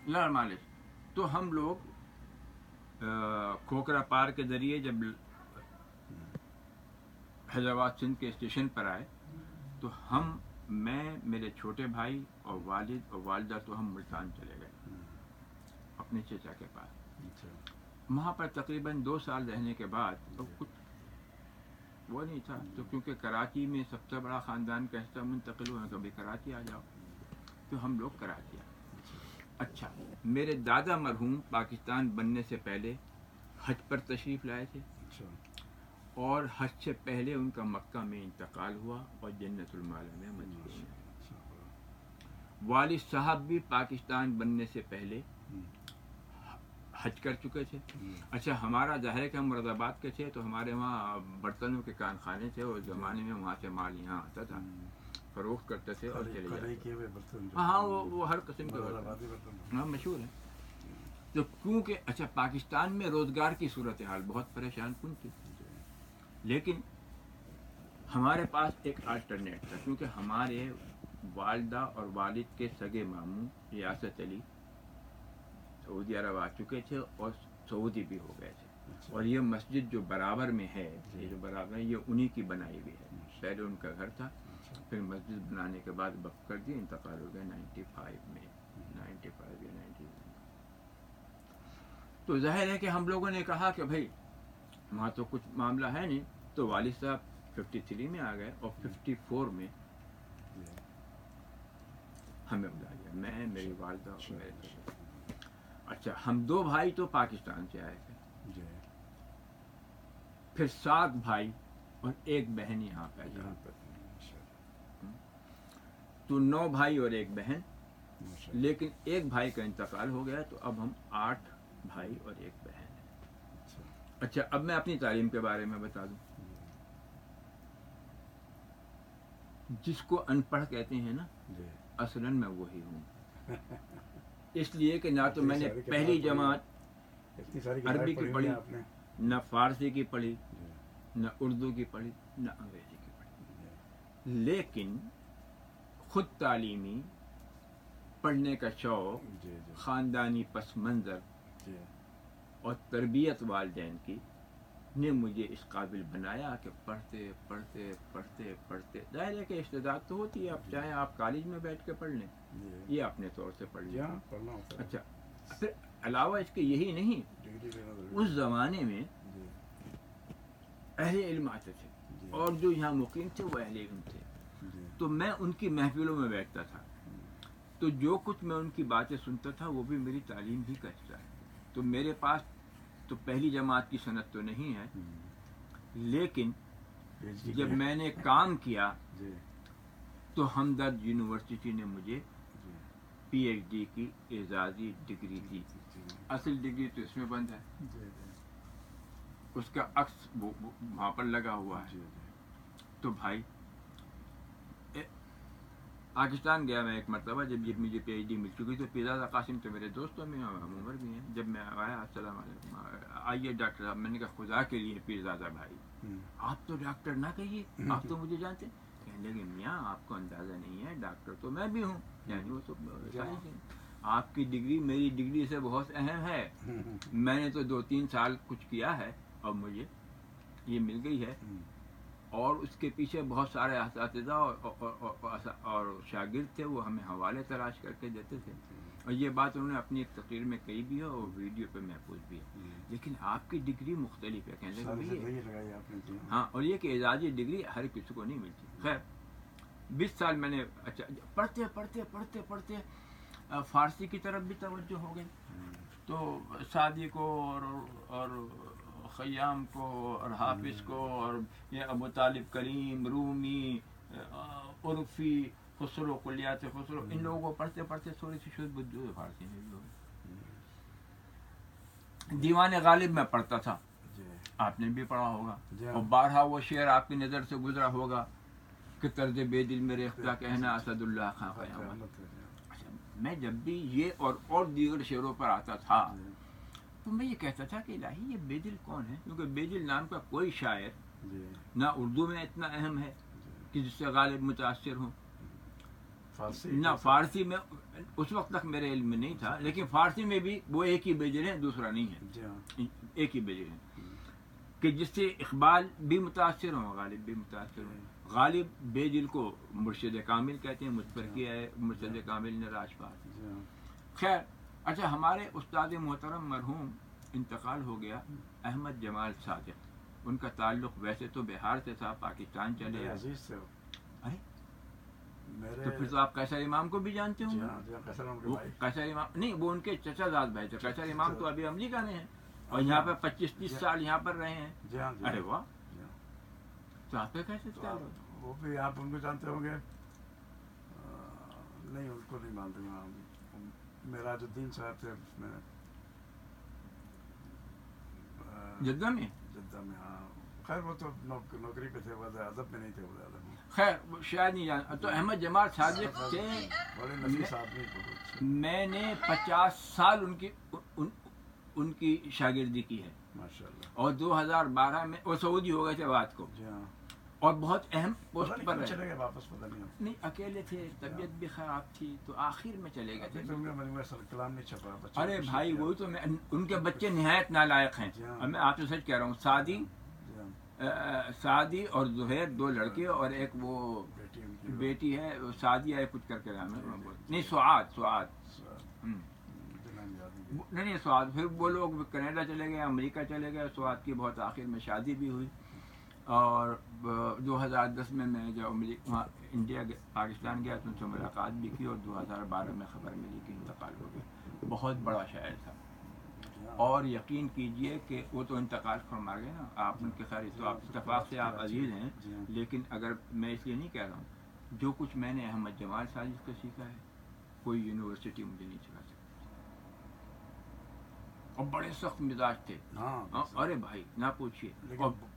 لال مالش. تو ہم لوگ کھوکرا پار کے ذریعے جب حیدرآباد سندھ کے اسٹیشن پر آئے تو میں میرے چھوٹے بھائی اور والد اور والدہ تو ہم ملتان چلے گئے اپنے چچا کے پاس. وہاں پر تقریباً 2 سال رہنے کے بعد تو کچھ وہ نہیں تھا. تو کیونکہ کراچی میں سب سے بڑا خاندان کا حصہ منتقل ہوا, کبھی کراچی آ جاؤ, تو ہم لوگ کراچی آئے. اچھا, میرے دادا مرحوم پاکستان بننے سے پہلے حج پر تشریف لائے تھے, اور حج سے پہلے ان کا مکہ میں انتقال ہوا اور جنت المعلا میں مدفون ہے. والد صاحب بھی پاکستان بننے سے پہلے حج کر چکے تھے. اچھا, ہمارا ظاہر ہے کہ ہم مراد آباد کے تھے, تو ہمارے وہاں برتنوں کے کارخانے تھے, اور زمانے میں وہاں سے مال یہاں آتا تھا, فروخت کرتے تھے اور چلے جاتے. ہاں, وہ ہر قسم کے برتن ہاں مشہور ہیں. تو کیونکہ اچھا پاکستان میں روزگار کی صورتحال بہت پریشان کن تھی, لیکن ہمارے پاس ایک آلٹرنیٹ تھا, کیونکہ ہمارے والدہ اور والد کے سگے ماموں ریاست علی سعودی عرب آ چکے تھے اور سعودی بھی ہو گئے تھے. اور یہ مسجد جو برابر میں ہے, یہ جو برابر ہے, یہ انہی کی بنائی ہوئی ہے. پہلے ان کا گھر تھا, پھر مسجد بنانے کے بعد وقف کر دی, انتقال ہو گیا 95 میں, 95 یا 90. تو ظاہر ہے کہ ہم لوگوں نے کہا کہ بھائی وہاں تو کچھ معاملہ ہے نہیں, تو والد صاحب 53 میں آ گئے اور 54 میں ہمیں بلا لیا, میں, میری والدہ اور میرے ساتھ. اچھا, ہم 2 بھائی تو پاکستان سے آئے تھے, پھر 7 بھائی اور 1 بہن یہاں پیدا ہوئی, تو 9 بھائی اور 1 بہن. لیکن 1 بھائی کا انتقال ہو گیا, تو اب ہم 8 بھائی اور 1 بہن ہیں. اچھا, اب میں اپنی تعلیم کے بارے میں بتا دوں. جس کو ان پڑھ کہتے ہیں نا, اصلاً میں وہی ہوں. اس لیے کہ نہ تو میں نے پہلی جماعت عربی کی پڑھی, نہ فارسی کی پڑھی, نہ اردو کی پڑھی, نہ انگریزی کی پڑھی, لیکن خود تعلیمی پڑھنے کا شوق, خاندانی پس منظر اور تربیت والدین کی نے مجھے اس قابل بنایا کہ پڑھتے پڑھتے پڑھتے پڑھتے, ظاہر ہے کہ استعداد تو ہوتی ہے, اب چاہے آپ کالج میں بیٹھ کے پڑھ لیں یا اپنے طور سے پڑھ لیں. اچھا, پھر علاوہ اس کے یہی نہیں, اس زمانے میں اہل علم آتے تھے, اور جو یہاں مقیم تھے وہ اہل علم تھے, تو میں ان کی محفلوں میں بیٹھتا تھا, تو جو کچھ میں ان کی باتیں سنتا تھا وہ بھی میری تعلیم ہی کا حصہ ہے. تو میرے پاس تو پہلی جماعت کی سند تو نہیں ہے, لیکن جب میں نے کام کیا تو ہمدرد یونیورسٹی نے مجھے پی ایچ ڈی کی اعزازی ڈگری دی. اصل ڈگری تو اس میں بند ہے, اس کا عکس وہاں پر لگا ہوا ہے. تو بھائی پاکستان گیا میں ایک مرتبہ, جب مجھے پی ایچ ڈی مل چکی, تو پیرزادہ قاسم تو میرے دوستوں میں ہم عمر بھی ہیں. جب میں آیا, السلام علیکم, آئیے ڈاکٹر صاحب. میں نے کہا خدا کے لیے پیرزادہ بھائی آپ تو ڈاکٹر نہ کہیے, آپ تو مجھے جانتے. کہنے لگے میاں آپ کو اندازہ نہیں ہے, ڈاکٹر تو میں بھی ہوں, یعنی وہ تو آپ کی ڈگری میری ڈگری سے بہت اہم ہے. میں نے تو 2-3 سال کچھ کیا ہے اور مجھے یہ مل گئی ہے, اور اس کے پیچھے بہت سارے اساتذہ اور شاگرد تھے, وہ ہمیں حوالے تلاش کر کے دیتے تھے. اور یہ بات انہوں نے اپنی ایک تقریر میں کہی بھی ہے اور ویڈیو پہ محفوظ بھی ہے. لیکن آپ کی ڈگری مختلف ہے, کہنے لگے ہاں, اور یہ کہ اعزازی ڈگری ہر کسی کو نہیں ملتی. خیر 20 سال میں نے اچھا پڑھتے پڑھتے پڑھتے پڑھتے فارسی کی طرف بھی توجہ ہو گئی. تو سعدی کو اور خیام کو اور حافظ کو اور یہ ابو طالب کریم, رومی, عرفی, خسرو, کلیات خسرو, ان لوگوں کو پڑھتے پڑھتے تھوڑی سی شد بدو فارسی میں بھی ہو گئی. دیوان غالب میں پڑھتا تھا, آپ نے بھی پڑھا ہوگا, اور بارہا وہ شعر آپ کی نظر سے گزرا ہوگا کہ طرز بے دل میرے کا کہنا اسد اللہ خان قیامت. میں جب بھی یہ اور دیگر شعروں پر آتا تھا تو میں یہ کہتا تھا کہ الہی یہ بے دل کون ہے, کیونکہ بے دل نام کا کوئی شاعر نہ اردو میں اتنا اہم ہے کہ جس سے غالب متاثر ہوں, نہ فارسی میں اس وقت تک میرے علم میں نہیں تھا، لیکن فارسی میں بھی وہ ایک ہی بیجر ہے، دوسرا نہیں ہے، ایک ہی بیجر ہے کہ جس سے اقبال بھی متاثر ہوں، غالب بھی متاثر ہوں. غالب بیجل کو مرشد کامل کہتے ہیں، مجھ پر کیا ہے مرشد کامل نے راجپال. خیر اچھا، ہمارے استاد محترم مرحوم انتقال ہو گیا، احمد جمال صادق. ان کا تعلق ویسے تو بہار سے تھا، پاکستان چلے گئے. ارے تو پھر تو آپ قیصر امام کو بھی جانتے ہوں گے. قیصر امام نہیں، وہ ان کے چچا زاد بھائی تھے. قیصر امام تو ابھی امریکہ میں ہیں اور یہاں پر 25-30 سال یہاں پر رہے ہیں. ارے واہ، تو آپ کا کیسے تعلق؟ وہ بھی آپ ان کو جانتے ہوں گے. نہیں ان کو نہیں مانتے. معراج الدین صاحب تھے اس میں جدہ میں. جدہ میں ہاں. خیر وہ تو نوکری پہ تھے، وہ ادب میں نہیں تھے. وہ زیادہ خیر شاید نہیں جان. تو احمد جمال صادق تھے. بڑے نفیس آدمی. میں نے 50 سال ان کی شاگردی کی ہے ماشاء اللہ. اور 2012 میں وہ سعودی ہو گئے تھے بات کو، اور بہت اہم پوسٹ پر چلے گئے واپس. پتہ نہیں اکیلے تھے، طبیعت بھی خراب تھی تو آخر میں چلے گئے تھے. کلام نہیں چھپا. ارے بھائی وہی تو میں، ان کے بچے نہایت نالائق ہیں. اور میں آپ سے سچ کہہ رہا ہوں، سعدی اور زہیر 2 لڑکے اور ایک وہ بیٹی ہے، سعدیہ ہے کچھ کر کے نام ہے. نہیں سعاد نہیں سعاد. پھر وہ لوگ کینیڈا چلے گئے، امریکہ چلے گئے. سعاد کی بہت آخر میں شادی بھی ہوئی، اور 2010 میں جب وہاں انڈیا پاکستان گیا تو ان سے ملاقات بھی کی، اور 2012 میں خبر ملی کہ انتقال ہو گیا. بہت بڑا شاعر تھا، اور یقین کیجئے کہ وہ تو انتقال فرما گئے نا. آپ ان کے خیر تو آپ اتفاق سے آپ عزیز ہیں، لیکن اگر میں اس لیے نہیں کہہ رہا ہوں، جو کچھ میں نے احمد جمال صادق کو سیکھا ہے کوئی یونیورسٹی مجھے نہیں سکھا سکتی. اور بڑے سخت مزاج تھے. ارے بھائی نہ پوچھیے.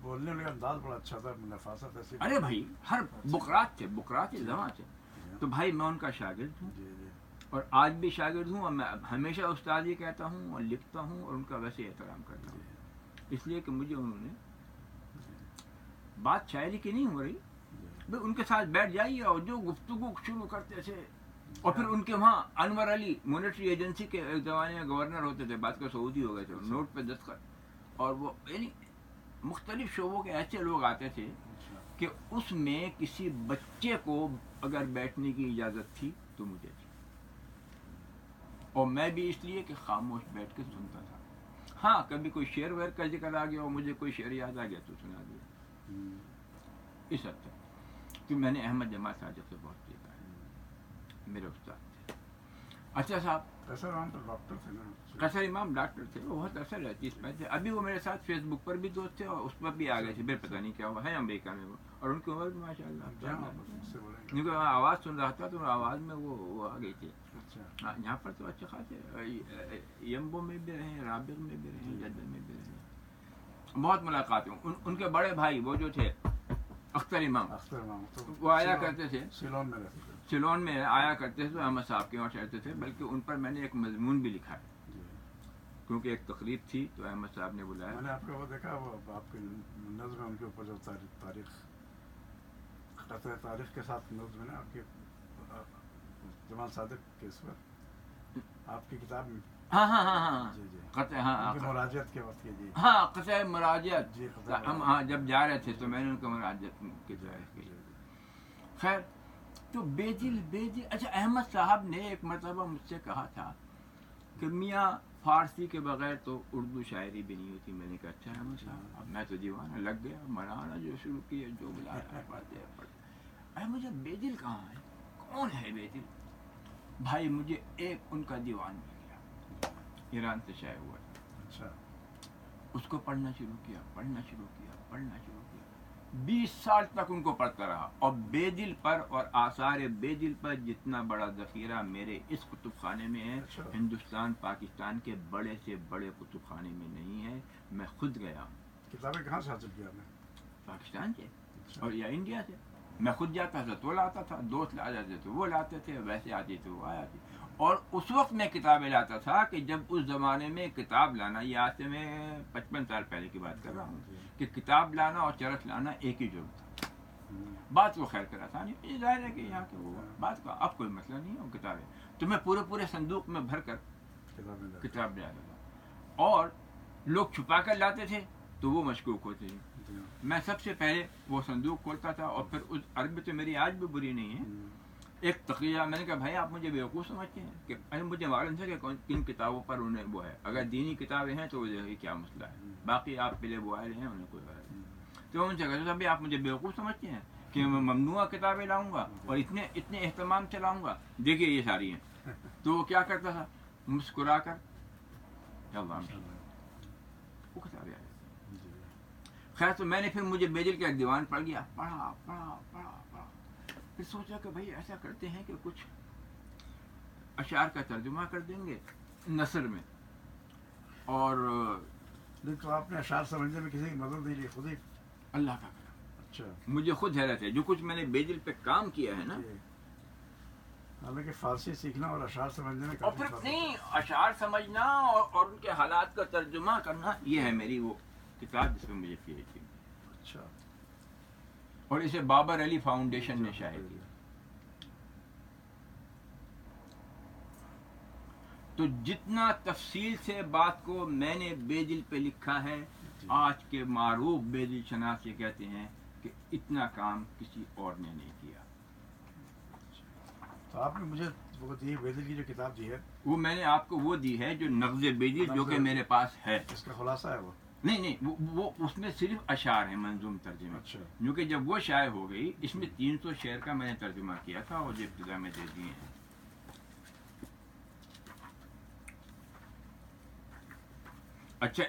بولنے کا انداز بڑا اچھا تھا، نفاست ایسی. ارے بھائی ہر بکرات زبان تھے. تو بھائی میں ان کا شاگرد ہوں، اور آج بھی شاگرد ہوں، اور میں ہمیشہ استاد ہی کہتا ہوں اور لکھتا ہوں اور ان کا ویسے احترام کرتا ہوں. اس لیے کہ مجھے انہوں نے بات شاعری کی نہیں ہو رہی، بھائی ان کے ساتھ بیٹھ جائیے اور جو گفتگو شروع کرتے تھے. اور پھر ان کے وہاں انور علی مونیٹری ایجنسی کے ایک زمانے میں گورنر ہوتے تھے، بعد کا سعودی ہو گئے تھے، نوٹ پہ دستخط. اور وہ یعنی مختلف شعبوں کے ایسے لوگ آتے تھے کہ اس میں کسی بچے کو اگر بیٹھنے کی اجازت تھی تو مجھے تھی، اور میں بھی اس لیے کہ خاموش بیٹھ کے سنتا تھا. ہاں کبھی کوئی شعر ویر کا ذکر آ گیا اور مجھے کوئی شعر یاد آ گیا تو سنا دیا. اس حد تک کہ میں نے احمد جمال صادق سے بہت سیکھا ہے، میرے استاد تھے. اچھا صاحب، قیصر امام ڈاکٹر تھے، وہ بہت اثر رہتی اس میں تھے. ابھی وہ میرے ساتھ فیس بک پر بھی دوست تھے، اور اس پر بھی آ گئے تھے. پھر پتہ نہیں کیا ہوا ہے امریکہ میں وہ، اور ان کی عمر بھی ماشاء اللہ. کیونکہ میں آواز سن رہا تھا تو آواز میں وہ آ گئی تھی. یہاں پر تو اچھے خاصے یمبو میں بھی رہے، رابغ میں بھی رہے، جدہ میں بھی رہے. بہت ملاقاتیں. ان کے بڑے بھائی وہ جو تھے اختر امام، وہ آیا کرتے تھے سیلون میں آیا کرتے تھے، احمد صاحب کے وہاں ٹھہرتے تھے. بلکہ ان پر میں نے ایک مضمون بھی لکھا ہے، کیونکہ ایک تقریب تھی تو احمد صاحب نے بلایا. میں نے آپ کا وہ دیکھا، وہ آپ کی نظم ہے ان کے اوپر جو تاریخ کے ساتھ نظم ہے نا آپ کی، جمال صادق کے اس پر آپ کی کتاب میں. ہاں مراجعت کے وقت کی. ہاں قطع مراجعت. ہم جب جا رہے تھے تو میں نے ان کو مراجعت کی تعریف کی. خیر تو بیجل اچھا، احمد صاحب نے ایک مرتبہ مجھ سے کہا تھا کہ میاں فارسی کے بغیر تو اردو شاعری بھی نہیں ہوتی. میں نے کہا اچھا احمد صاحب. اب میں تو دیوانہ لگ گیا، مولانا جو شروع کیا جو بلا رہا ہے پڑھتے. مجھے بیجل کہاں ہے، کون ہے بیجل؟ بھائی مجھے ایک ان کا دیوان مل گیا، ایران سے شائع ہوا تھا. اچھا. اس کو پڑھنا شروع کیا. 20 سال تک ان کو پڑھتا رہا. اور بیجل پر اور آثار بیجل پر جتنا بڑا ذخیرہ میرے اس کتب خانے میں ہے، ہندوستان پاکستان کے بڑے سے بڑے کتب خانے میں نہیں ہے. میں خود گیا ہوں. کتابیں کہاں سے حاصل کیا میں؟ پاکستان سے اور یا انڈیا سے. میں خود جاتا تھا تو لاتا تھا، دوست لا جاتے تھے وہ لاتے تھے، ویسے آتی تھے وہ آیا تھی. اور اس وقت میں کتابیں لاتا تھا کہ جب اس زمانے میں کتاب لانا، یہ آج سے میں 55 سال پہلے کی بات کر رہا ہوں، کہ کتاب لانا اور چرس لانا ایک ہی جرم تھا. بات وہ خیر کر آسانی یہ ظاہر ہے کہ یہاں کے وہ بات کا اب کوئی مسئلہ نہیں ہے، وہ کتابیں تو میں پورے صندوق میں بھر کر کتاب لے آتا تھا، اور لوگ چھپا کر لاتے تھے تو وہ مشکوک ہوتے تھے۔ میں سب سے پہلے وہ صندوق کھولتا تھا، اور پھر اس عربی تو میری آج بھی بری نہیں ہے، ایک تقیہ میں نے کہا بھائی آپ مجھے بیوقوف سمجھتے ہیں کہ مجھے معلوم تھا کہ کن کتابوں پر انہیں وہ ہے، اگر دینی کتابیں ہیں تو وہ دیکھیے کیا مسئلہ ہے، باقی آپ پہلے وہ آئے ہیں انہیں کوئی غرض نہیں۔ تو ان سے کہتے تھا بھائی آپ مجھے بیوقوف سمجھتے ہیں کہ میں ممنوع کتابیں لاؤں گا اور اتنے اہتمام سے لاؤں گا، دیکھیے یہ ساری ہیں۔ تو وہ کیا کرتا تھا، مسکرا کر اللہ وہ کتابیں آ جاتی۔ خیر تو میں نے پھر مجھے بیجل کا ایک دیوان پڑھ گیا، پڑھا، پھر سوچا کہ بھائی ایسا کرتے ہیں کہ کچھ اشعار کا ترجمہ کر دیں گے نثر میں، اور نہیں تو آپ نے اشعار سمجھنے میں کسی کی مدد نہیں لی، خود ہی؟ اللہ کا کرم، اچھا، مجھے خود حیرت ہے جو کچھ میں نے بیجل پہ کام کیا ہے نا، حالانکہ فارسی سیکھنا اور اشعار سمجھنے میں اور پھر نہیں اشعار سمجھنا اور ان کے حالات کا ترجمہ کرنا، یہ ہے میری وہ کتاب جس میں مجھے پی ایچ ڈی۔ اچھا، اور اسے بابر علی فاؤنڈیشن نے شائع کیا۔ تو جتنا تفصیل سے بات کو میں نے بیجل پہ لکھا ہے، آج کے معروف بیجل شناس یہ کہتے ہیں کہ اتنا کام کسی اور نے نہیں کیا۔ تو آپ نے مجھے وہ دی بیجل کی جو کتاب دی ہے، وہ میں نے آپ کو وہ دی ہے جو نغز بیجل، جو کہ میرے پاس ہے۔ اس کا خلاصہ ہے وہ؟ نہیں وہ اس میں صرف اشعار ہیں منظوم ترجمے، اچھا، جو کہ جب وہ شائع ہو گئی اس میں 300 شعر کا میں نے ترجمہ کیا تھا اور جو ابتدا میں دے دیے ہیں۔ اچھا